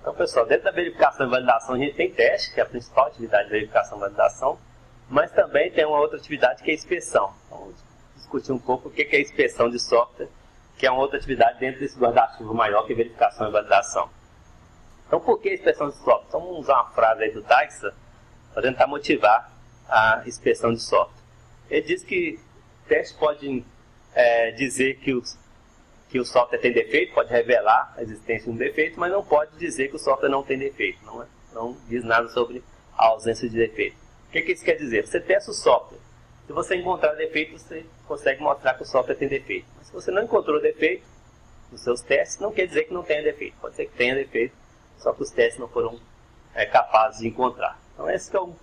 Então, pessoal, dentro da verificação e validação a gente tem teste, que é a principal atividade de verificação e validação, mas também tem uma outra atividade que é a inspeção. Então, vamos discutir um pouco o que é a inspeção de software, que é uma outra atividade dentro desse guarda-chuva maior que é verificação e validação. Então, por que a inspeção de software? Então, vamos usar uma frase aí do Dijkstra para tentar motivar a inspeção de software. Ele diz que o teste pode dizer que o software tem defeito, pode revelar a existência de um defeito, mas não pode dizer que o software não tem defeito. Não diz nada sobre a ausência de defeito. O que isso quer dizer? Você testa o software. Se você encontrar defeito, você consegue mostrar que o software tem defeito. Mas se você não encontrou defeito nos seus testes, não quer dizer que não tenha defeito. Pode ser que tenha defeito, só que os testes não foram capazes de encontrar. Então esse que é um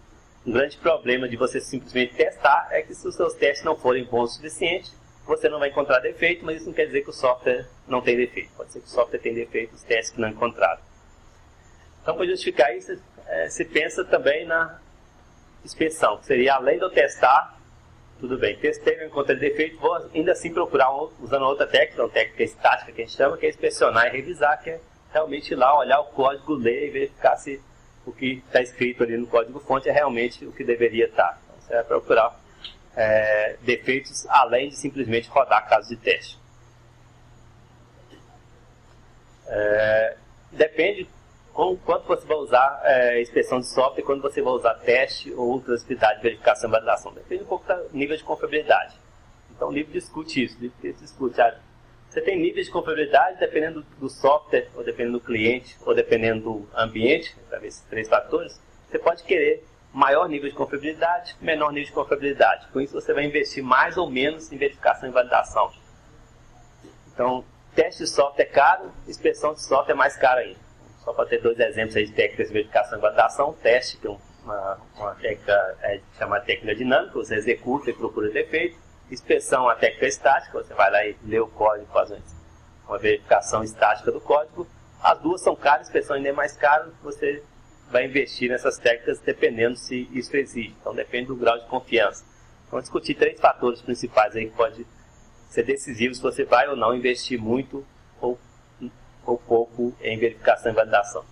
grande problema de você simplesmente testar, é que se os seus testes não forem bons o suficiente, você não vai encontrar defeito, mas isso não quer dizer que o software não tem defeito. Pode ser que o software tem defeito, os testes que não encontraram. Então, para justificar isso, se pensa também na inspeção, que seria além de eu testar, tudo bem, testei, não encontrei defeito, vou ainda assim procurar, usando outra técnica, uma técnica estática que a gente chama, que é inspecionar e revisar, que é realmente ir lá, olhar o código, ler e verificar se o que está escrito ali no código-fonte é realmente o que deveria estar. Então, você vai procurar defeitos além de simplesmente rodar casos de teste. Depende quanto você vai usar inspeção de software, quando você vai usar teste ou outras atividades de verificação e validação. Depende um pouco do nível de confiabilidade. Então o livro discute isso. O livro discute, você tem níveis de confiabilidade dependendo do software, ou dependendo do cliente, ou dependendo do ambiente, para ver esses 3 fatores. Você pode querer maior nível de confiabilidade, menor nível de confiabilidade. Com isso você vai investir mais ou menos em verificação e validação. Então, teste de software é caro, inspeção de software é mais caro ainda. Só para ter 2 exemplos aí de técnicas de verificação e validação. Teste, que é uma técnica chamada técnica dinâmica, você executa e procura defeito. Inspeção, a técnica estática, você vai lá e lê o código, faz uma verificação estática do código. As duas são caras, inspeção ainda é mais cara, você vai investir nessas técnicas dependendo se isso exige. Então depende do grau de confiança. Vamos discutir 3 fatores principais aí que pode ser decisivos se você vai ou não investir muito ou pouco em verificação e validação.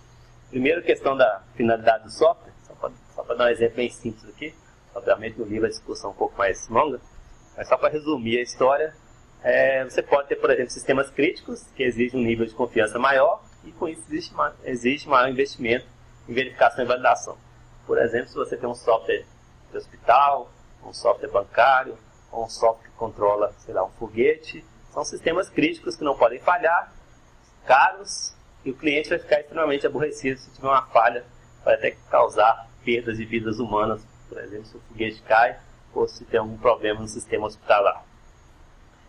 Primeiro, questão da finalidade do software, só para dar um exemplo bem simples aqui. Obviamente no livro a discussão é um pouco mais longa, mas só para resumir a história, você pode ter, por exemplo, sistemas críticos que exigem um nível de confiança maior e com isso exige maior investimento em verificação e validação. Por exemplo, se você tem um software de hospital, um software bancário, ou um software que controla, sei lá, um foguete, são sistemas críticos que não podem falhar, caros, e o cliente vai ficar extremamente aborrecido se tiver uma falha, vai até causar perdas de vidas humanas, por exemplo, se o foguete cai, ou se tem algum problema no sistema hospitalar.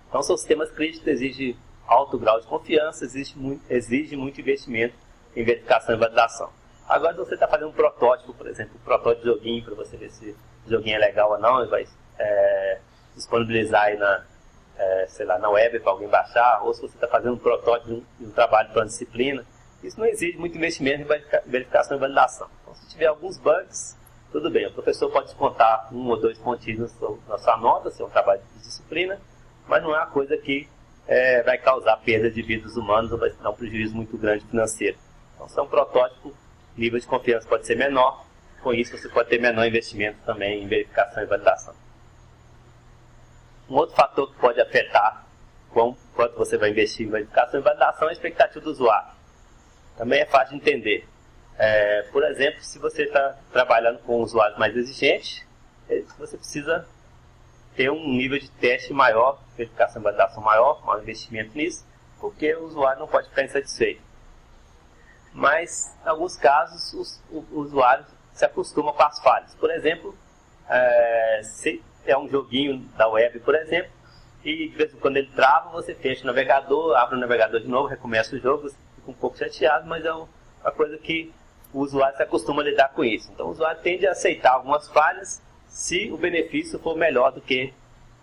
Então, são sistemas críticos que exigem alto grau de confiança, exige muito investimento em verificação e validação. Agora, se você está fazendo um protótipo, por exemplo, um protótipo de joguinho, para você ver se o joguinho é legal ou não, ele vai disponibilizar aí na web para alguém baixar, ou se você está fazendo um protótipo de um trabalho para uma disciplina, isso não exige muito investimento em verificação e validação. Então, se tiver alguns bugs, tudo bem, o professor pode descontar 1 ou 2 pontinhos na sua nota, se é um trabalho de disciplina, mas não é uma coisa que vai causar perda de vidas humanas ou vai dar um prejuízo muito grande financeiro. Então, se é um protótipo, o nível de confiança pode ser menor, com isso você pode ter menor investimento também em verificação e validação. Um outro fator que pode afetar quanto você vai investir em verificação e validação é a expectativa do usuário. Também é fácil de entender. Por exemplo, se você está trabalhando com usuários mais exigentes, você precisa ter um nível de teste maior, verificação e validação maior investimento nisso, porque o usuário não pode ficar insatisfeito. Mas, em alguns casos, o usuário se acostuma com as falhas. Por exemplo, se é um joguinho da web, por exemplo, e de vez em quando ele trava, você fecha o navegador, abre o navegador de novo, recomeça o jogo, você fica um pouco chateado, mas é uma coisa que o usuário se acostuma a lidar com isso. Então o usuário tende a aceitar algumas falhas se o benefício for melhor do que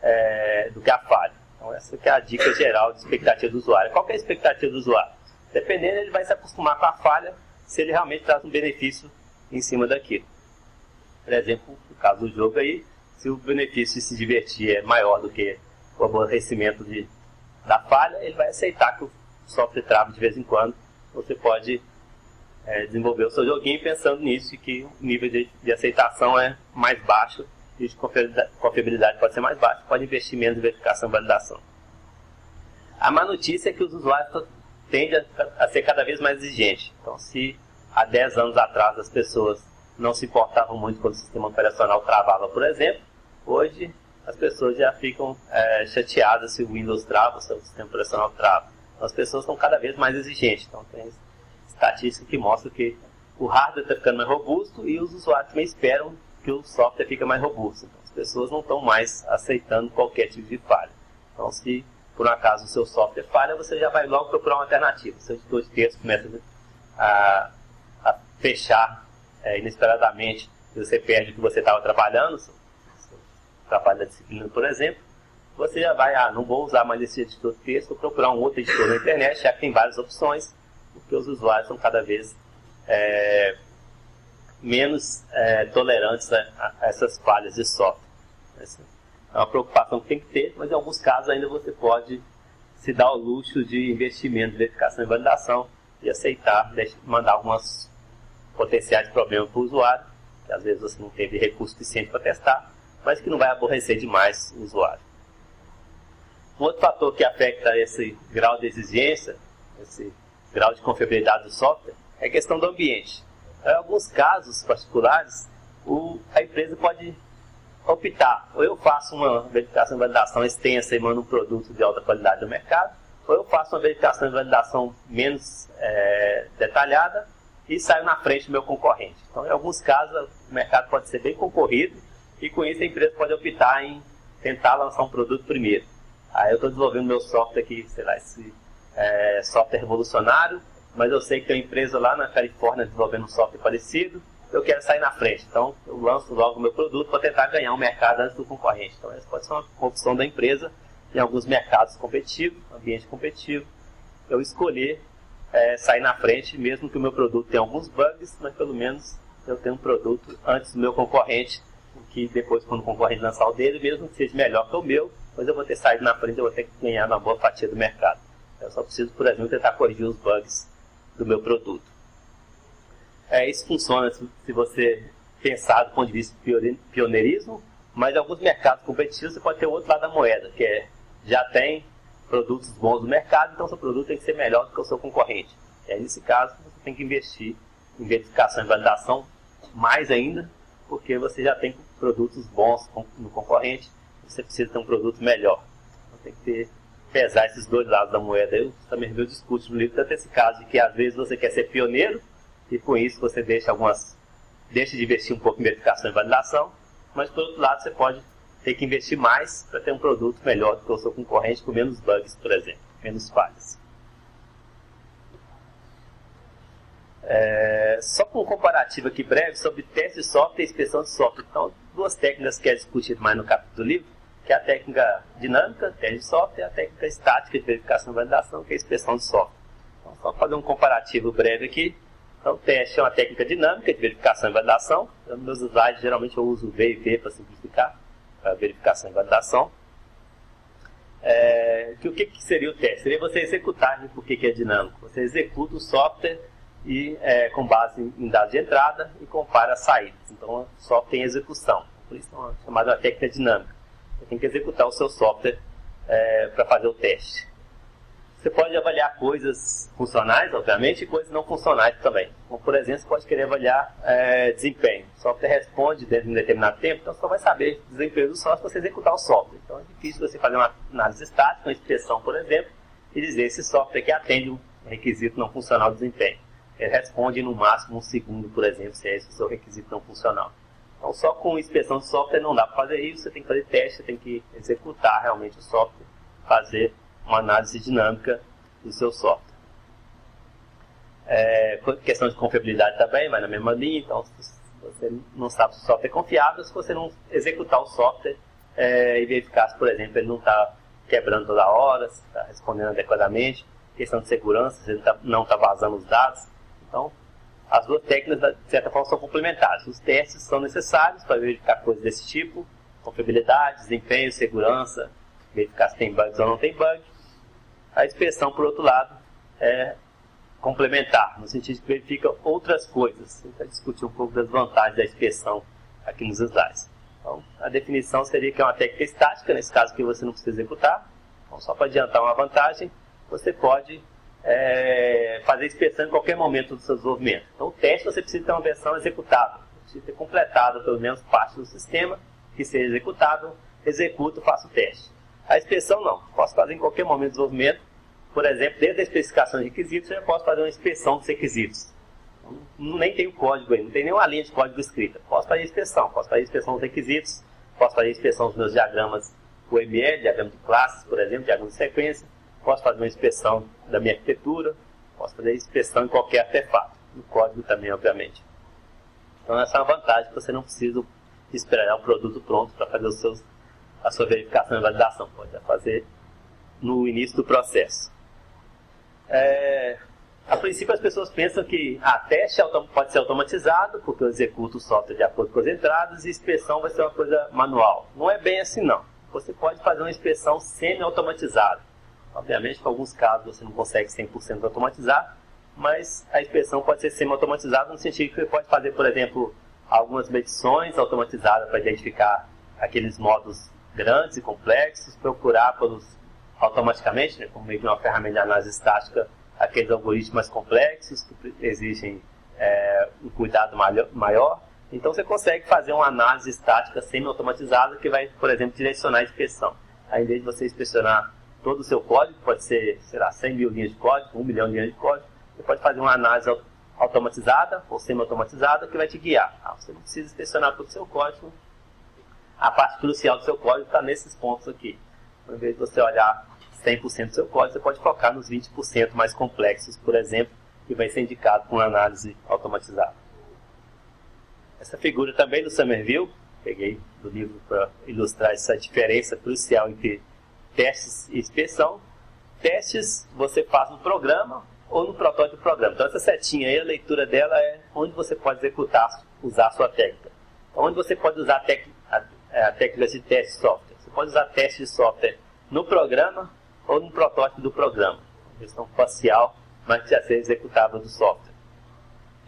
a falha. Então essa que é a dica geral de expectativa do usuário. Qual que é a expectativa do usuário? Dependendo, ele vai se acostumar com a falha se ele realmente traz um benefício em cima daquilo. Por exemplo, no caso do jogo aí, se o benefício de se divertir é maior do que o aborrecimento da falha, ele vai aceitar que o software trave de vez em quando. Você pode desenvolver o seu joguinho pensando nisso, e que o nível de aceitação é mais baixo e de confiabilidade pode ser mais baixo, pode investir menos em verificação e validação. A má notícia é que os usuários tendem a ser cada vez mais exigentes. Então, se há 10 anos atrás as pessoas não se importavam muito quando o sistema operacional travava, por exemplo, hoje as pessoas já ficam chateadas se o Windows trava, se o sistema operacional trava. Então, as pessoas estão cada vez mais exigentes. Então, tem estatística que mostra que o hardware está ficando mais robusto e os usuários também esperam que o software fique mais robusto. Então, as pessoas não estão mais aceitando qualquer tipo de falha. Então, se por um acaso o seu software falha, você já vai logo procurar uma alternativa. O seu editor de texto começa a fechar inesperadamente e você perde o que você estava trabalhando, trabalho da disciplina, por exemplo, você já vai, não vou usar mais esse editor de texto, vou procurar um outro editor na internet, já que tem várias opções, porque os usuários são cada vez menos tolerantes a essas falhas de software. Essa é uma preocupação que tem que ter, mas em alguns casos ainda você pode se dar o luxo de investimento de verificação e validação e aceitar, mandar alguns potenciais problemas para o usuário, que às vezes você não teve recurso suficiente para testar, mas que não vai aborrecer demais o usuário. Um outro fator que afeta esse grau de exigência, esse grau de confiabilidade do software, é a questão do ambiente. Em alguns casos particulares, a empresa pode optar, ou eu faço uma verificação e validação extensa e mando um produto de alta qualidade no mercado, ou eu faço uma verificação e validação menos detalhada e saio na frente do meu concorrente. Então, em alguns casos, o mercado pode ser bem concorrido e com isso a empresa pode optar em tentar lançar um produto primeiro. Aí eu estou desenvolvendo meu software aqui, sei lá, esse software revolucionário, mas eu sei que tem uma empresa lá na Califórnia desenvolvendo um software parecido, eu quero sair na frente. Então, eu lanço logo o meu produto para tentar ganhar o mercado antes do concorrente. Então, essa pode ser uma opção da empresa em alguns mercados competitivos, ambiente competitivo, eu escolher sair na frente, mesmo que o meu produto tenha alguns bugs, mas pelo menos eu tenho um produto antes do meu concorrente, que depois, quando o concorrente lançar o dele, mesmo que seja melhor que o meu, mas eu vou ter saído na frente, eu vou ter que ganhar uma boa fatia do mercado. Eu só preciso, por exemplo, tentar corrigir os bugs do meu produto. Isso funciona se você pensar do ponto de vista de pioneirismo, mas em alguns mercados competitivos você pode ter o outro lado da moeda, que já tem produtos bons no mercado, então seu produto tem que ser melhor do que o seu concorrente. Nesse caso, você tem que investir em verificação e validação mais ainda, porque você já tem produtos bons no concorrente, você precisa ter um produto melhor. Então tem que pesar esses dois lados da moeda. Eu também discuto no livro tanto esse caso de que às vezes você quer ser pioneiro e com isso você deixa de investir um pouco em verificação e validação, mas por outro lado você pode ter que investir mais para ter um produto melhor do que o seu concorrente com menos bugs, por exemplo, menos falhas. Só com um comparativo aqui breve sobre teste de software e inspeção de software. Então, duas técnicas que é discutido mais no capítulo do livro, que é a técnica dinâmica, teste de software, e a técnica estática de verificação e validação, que é a inspeção de software. Então, só fazer um comparativo breve aqui. Então, o teste é uma técnica dinâmica de verificação e validação. Nos meus slides, geralmente eu uso V e V para simplificar, para verificação e validação. O que seria o teste? Seria você executar, por que é dinâmico? Você executa o software e com base em dados de entrada e compara as saídas. Então, o software tem execução. Por isso é chamada uma técnica dinâmica. Você tem que executar o seu software para fazer o teste. Você pode avaliar coisas funcionais, obviamente, e coisas não funcionais também. Como, por exemplo, você pode querer avaliar desempenho. O software responde dentro de um determinado tempo, então você só vai saber o desempenho do software se você executar o software. Então é difícil você fazer uma análise estática, uma expressão, por exemplo, e dizer esse software que atende um requisito não funcional de desempenho. Ele responde no máximo um segundo, por exemplo, se é esse o seu requisito não funcional. Então só com inspeção de software não dá para fazer isso, você tem que fazer teste, você tem que executar realmente o software, fazer uma análise dinâmica do seu software. Questão de confiabilidade também, vai na mesma linha. Então, se você não sabe se o software é confiável, se você não executar o software e verificar se, por exemplo, ele não está quebrando toda hora, se está respondendo adequadamente. Questão de segurança, se ele não está vazando os dados. Então, as duas técnicas, de certa forma, são complementares. Os testes são necessários para verificar coisas desse tipo: confiabilidade, desempenho, segurança, verificar se tem bugs ou não tem bug. A inspeção, por outro lado, complementar, no sentido que verifica outras coisas. A gente vai discutir um pouco das vantagens da inspeção aqui nos slides. Então, a definição seria que é uma técnica estática, nesse caso que você não precisa executar. Então, só para adiantar uma vantagem, você pode fazer inspeção em qualquer momento do seu desenvolvimento. Então, o teste você precisa ter uma versão executável, precisa ter completado pelo menos parte do sistema que seja executável, executo, faço o teste. A inspeção não, posso fazer em qualquer momento do desenvolvimento. Por exemplo, desde a especificação de requisitos, eu já posso fazer uma inspeção dos requisitos. Nem tem o código aí, não tem nenhuma linha de código escrita. Posso fazer inspeção dos requisitos, posso fazer inspeção dos meus diagramas UML, diagrama de classes, por exemplo, diagrama de sequência. Posso fazer uma inspeção da minha arquitetura, posso fazer inspeção em qualquer artefato, no código também, obviamente. Então essa é uma vantagem, que você não precisa esperar o produto pronto para fazer a sua verificação e validação. Pode fazer no início do processo. A princípio as pessoas pensam que teste pode ser automatizado, porque eu executo o software de acordo com as entradas, e inspeção vai ser uma coisa manual. Não é bem assim não. Você pode fazer uma inspeção semi-automatizada. Obviamente, em alguns casos você não consegue 100% automatizar, mas a inspeção pode ser semi-automatizada no sentido que você pode fazer, por exemplo, algumas medições automatizadas para identificar aqueles modos grandes e complexos, procurar automaticamente, né, como meio que uma ferramenta de análise estática, aqueles algoritmos mais complexos que exigem um cuidado maior. Então você consegue fazer uma análise estática semi-automatizada que vai, por exemplo, direcionar a inspeção. Aí, em vez de você inspecionar todo o seu código, pode ser, sei lá, 100 mil linhas de código, 1 milhão de linhas de código, você pode fazer uma análise automatizada ou semi-automatizada que vai te guiar. Você não precisa inspecionar todo o seu código. A parte crucial do seu código está nesses pontos aqui. Ao invés de você olhar 100% do seu código, você pode focar nos 20% mais complexos, por exemplo, que vai ser indicado com uma análise automatizada. Essa figura também do Somerville, peguei do livro para ilustrar essa diferença crucial entre testes e inspeção. Testes você faz no programa ou no protótipo do programa. Então essa setinha aí, a leitura dela é onde você pode usar a sua técnica. Então, onde você pode usar a técnica de teste de software. Você pode usar teste de software no programa ou no protótipo do programa. Questão facial, mas que já seja executável do software.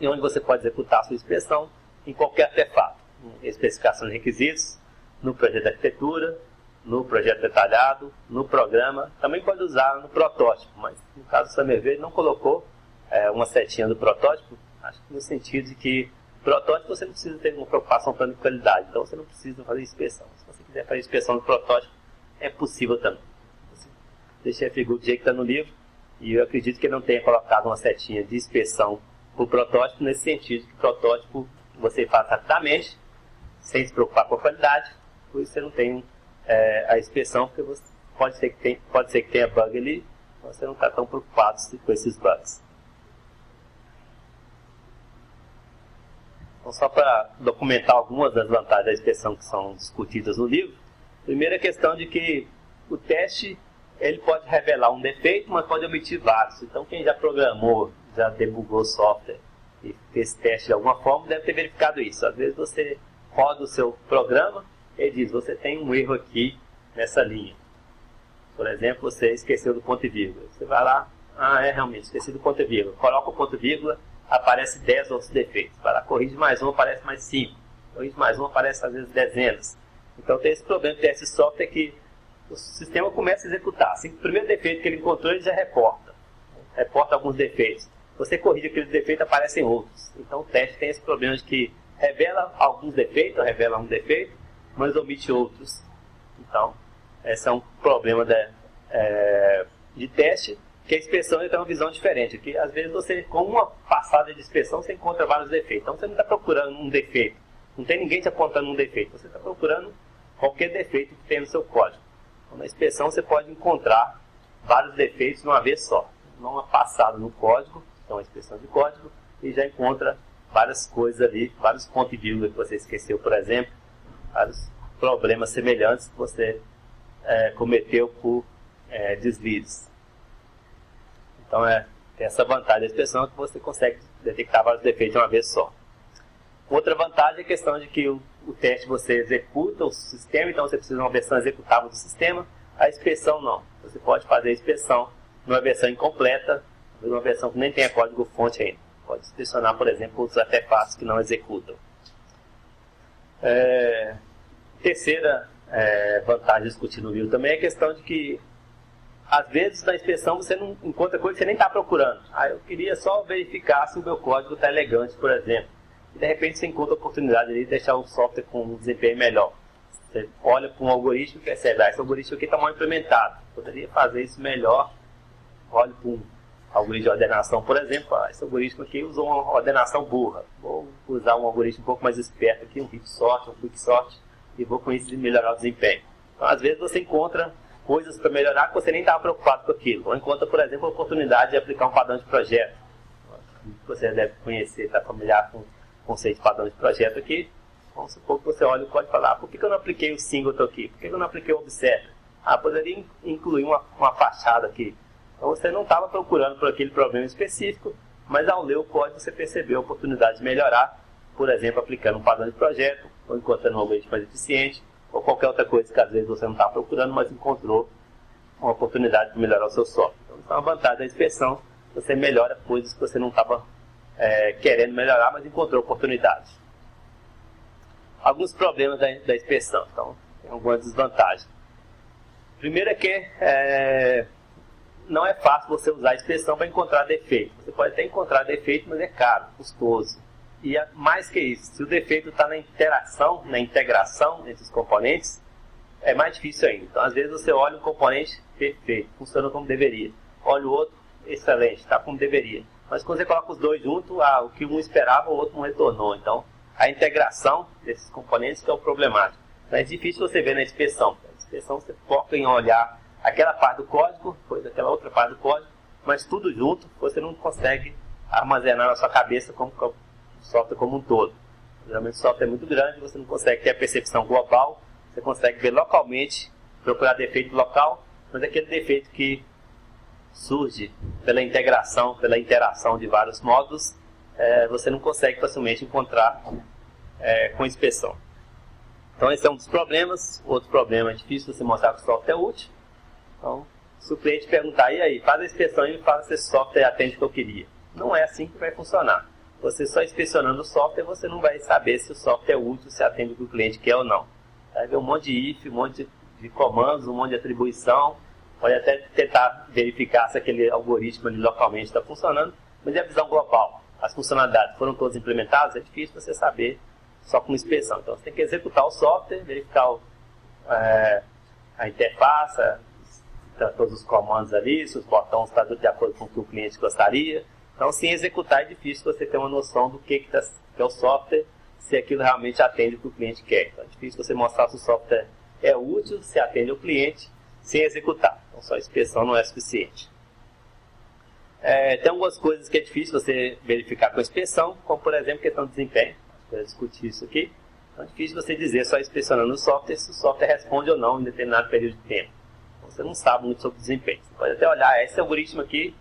E onde você pode executar a sua inspeção em qualquer artefato. Especificação de requisitos, no projeto de arquitetura, no projeto detalhado, no programa. Também pode usar no protótipo, mas no caso do Somerville não colocou uma setinha do protótipo, acho que no sentido de que protótipo você não precisa ter uma preocupação tanto de qualidade, então você não precisa fazer inspeção. Se você quiser fazer inspeção no protótipo, é possível também. Deixei a figura do jeito que está no livro, e eu acredito que ele não tenha colocado uma setinha de inspeção para o protótipo, nesse sentido que o protótipo você faz rapidamente, sem se preocupar com a qualidade, por isso você não tem a inspeção, porque pode ser que tenha bug ali, você não está tão preocupado com esses bugs. Então, só para documentar algumas das vantagens da inspeção que são discutidas no livro, primeira questão de que o teste ele pode revelar um defeito, mas pode omitir vários. Então quem já programou, já debugou o software e fez teste de alguma forma, deve ter verificado isso. Às vezes você roda o seu programa e diz, você tem um erro aqui nessa linha. Por exemplo, você esqueceu do ponto e vírgula. Você vai lá, realmente, esqueci do ponto e vírgula. Coloca o ponto e vírgula, aparece 10 outros defeitos. Vai lá, corrige mais um, aparece mais 5. Corrige mais um, aparece às vezes dezenas. Então tem esse problema de teste de software que o sistema começa a executar. Assim, o primeiro defeito que ele encontrou, ele já reporta. Reporta alguns defeitos. Você corrige aquele defeito, aparecem outros. Então o teste tem esse problema de que revela alguns defeitos, revela um defeito, mas omite outros. Então, esse é um problema de teste, que a inspeção tem uma visão diferente. Que às vezes você, com uma passada de inspeção, você encontra vários defeitos. Então você não está procurando um defeito. Não tem ninguém te apontando um defeito. Você está procurando qualquer defeito que tem no seu código. Então, na inspeção você pode encontrar vários defeitos de uma vez só. Não uma passada no código, então a inspeção de código, e já encontra várias coisas ali, vários pontos e vírgula que você esqueceu, por exemplo, vários problemas semelhantes que você cometeu por deslizes. Então tem essa vantagem da inspeção, que você consegue detectar vários defeitos de uma vez só. Outra vantagem é a questão de que o teste você executa o sistema, então você precisa de uma versão executável do sistema. A inspeção não. Você pode fazer a inspeção numa versão incompleta, uma versão que nem tenha código-fonte ainda. Pode inspecionar, por exemplo, os artefatos que não executam. Terceira vantagem de discutir no livro também é a questão de que, às vezes, na inspeção você não encontra coisa que você nem está procurando. Eu queria só verificar se o meu código está elegante, por exemplo. E, de repente, você encontra a oportunidade de deixar o software com um desempenho melhor. Você olha para um algoritmo e percebe, esse algoritmo aqui está mal implementado. Poderia fazer isso melhor. Olha para um algoritmo de ordenação, por exemplo. Esse algoritmo aqui usou uma ordenação burra. Vou usar um algoritmo um pouco mais esperto aqui, um heap sort, um quick sort, e vou com isso melhorar o desempenho. Então, às vezes, você encontra coisas para melhorar que você nem estava preocupado com aquilo. Ou encontra, por exemplo, a oportunidade de aplicar um padrão de projeto. Você deve conhecer, está familiar com o conceito de padrão de projeto aqui. Vamos supor que você olha o código e fala, por que eu não apliquei o singleton aqui? Por que eu não apliquei o observer? Poderia incluir uma fachada aqui. Então você não estava procurando por aquele problema específico, mas ao ler o código você percebeu a oportunidade de melhorar, por exemplo, aplicando um padrão de projeto, ou encontrando um algoritmo mais eficiente, ou qualquer outra coisa que às vezes você não está procurando, mas encontrou uma oportunidade de melhorar o seu software. Então, isso é uma vantagem da inspeção, você melhora coisas que você não estava querendo melhorar, mas encontrou oportunidades. Alguns problemas da inspeção, então, tem algumas desvantagens. Primeiro é que não é fácil você usar a inspeção para encontrar defeito. Você pode até encontrar defeito, mas é caro, custoso. E mais que isso, se o defeito está na interação, na integração entre os componentes, é mais difícil ainda. Então, às vezes você olha um componente perfeito, funciona como deveria. Olha o outro, excelente, está como deveria. Mas quando você coloca os dois juntos, o que um esperava, o outro não retornou. Então, a integração desses componentes que é o problemático. Então, é difícil você ver na inspeção. Na inspeção você foca em olhar aquela parte do código, depois aquela outra parte do código, mas tudo junto você não consegue armazenar na sua cabeça como o software como um todo. Geralmente o software é muito grande, você não consegue ter a percepção global, você consegue ver localmente, procurar defeito local, mas aquele defeito que surge pela integração, pela interação de vários módulos, você não consegue facilmente encontrar com inspeção. Então esse é um dos problemas. Outro problema é difícil você mostrar que o software é útil. Então, se o cliente perguntar, e aí, faz a inspeção e me fala se esse software atende o que eu queria. Não é assim que vai funcionar. Você só inspecionando o software, você não vai saber se o software é útil, se atende o que o cliente quer ou não. Vai ver um monte de if, um monte de comandos, um monte de atribuição. Pode até tentar verificar se aquele algoritmo ali localmente está funcionando, mas é a visão global. As funcionalidades foram todas implementadas, é difícil você saber só com inspeção. Então você tem que executar o software, verificar a interface, todos os comandos ali, se os botões estão de acordo com o que o cliente gostaria. Então, sem executar, é difícil você ter uma noção do que é o software, se aquilo realmente atende o que o cliente quer. Então, é difícil você mostrar se o software é útil, se atende ao cliente, sem executar. Então, só a inspeção não é suficiente. Tem algumas coisas que é difícil você verificar com a inspeção, como, por exemplo, questão de desempenho. Eu vou discutir isso aqui. Então, é difícil você dizer, só inspecionando o software, se o software responde ou não em determinado período de tempo. Você não sabe muito sobre o desempenho. Você pode até olhar, esse algoritmo aqui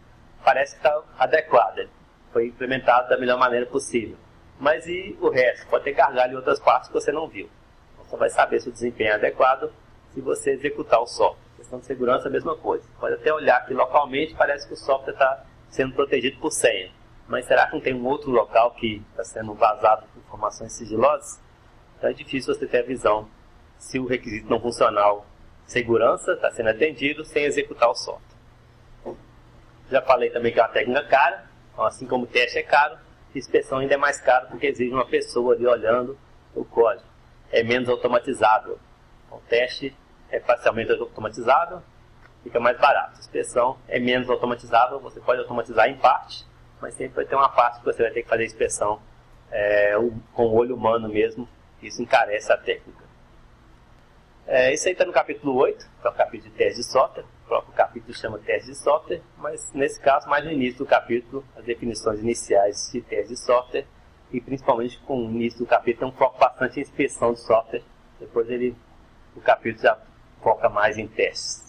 parece que está adequado, ele foi implementado da melhor maneira possível. Mas e o resto? Pode ter gargalo em outras partes que você não viu. Então, você vai saber se o desempenho é adequado se você executar o software. A questão de segurança é a mesma coisa. Você pode até olhar que localmente parece que o software está sendo protegido por senha. Mas será que não tem um outro local que está sendo vazado com informações sigilosas? Então é difícil você ter a visão se o requisito não funcional segurança está sendo atendido sem executar o software. Já falei também que é uma técnica cara, então, assim como o teste é caro, a inspeção ainda é mais caro porque exige uma pessoa ali olhando o código. É menos automatizável. O teste é parcialmente automatizado, fica mais barato. A inspeção é menos automatizável, você pode automatizar em parte, mas sempre vai ter uma parte que você vai ter que fazer a inspeção com o olho humano mesmo, isso encarece a técnica. Isso aí está no capítulo 8, que é o capítulo de teste de software. O próprio capítulo chama teste de software, mas nesse caso, mais no início do capítulo, as definições iniciais de teste de software, e principalmente com o início do capítulo tem um foco bastante em inspeção de software. Depois o capítulo já foca mais em testes.